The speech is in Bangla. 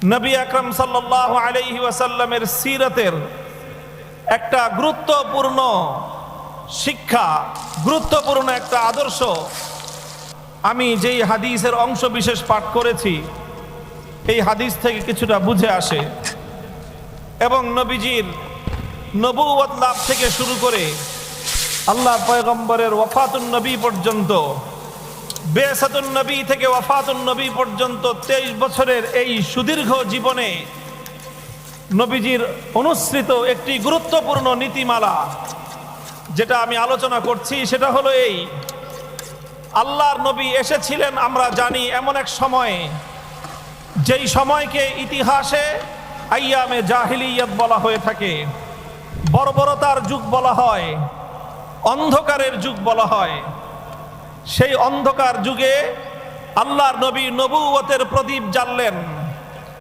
নবী আকরাম সাল্লাল্লাহু আলাইহি ওয়াসাল্লামের সিরাতের একটা গুরুত্বপূর্ণ শিক্ষা, গুরুত্বপূর্ণ একটা আদর্শ আমি যেই হাদিসের অংশ বিশেষ পাঠ করেছি এই হাদিস থেকে কিছুটা বুঝে আসে। এবং নবীজির নবুয়ত লাভ থেকে শুরু করে আল্লাহ পয়গম্বরের ওয়াফাতুন নবী পর্যন্ত, বেসাতুন নবী থেকে ওয়াফাতুন নবী পর্যন্ত 23 বছরের এই সুদীর্ঘ জীবনে নবীজির অনুসৃত একটি গুরুত্বপূর্ণ নীতিমালা যেটা আমি আলোচনা করছি সেটা হলো এই: আল্লাহর নবী এসেছিলেন আমরা জানি এমন এক সময়ে, যেই সময়কে ইতিহাসে আইয়ামে জাহিলিয়াত বলা হয়ে থাকে, বর্বরতার যুগ বলা হয়, অন্ধকারের যুগ বলা হয়। সেই অন্ধকার যুগে আল্লাহর নবী নবুয়তের প্রদীপ জ্বাললেন।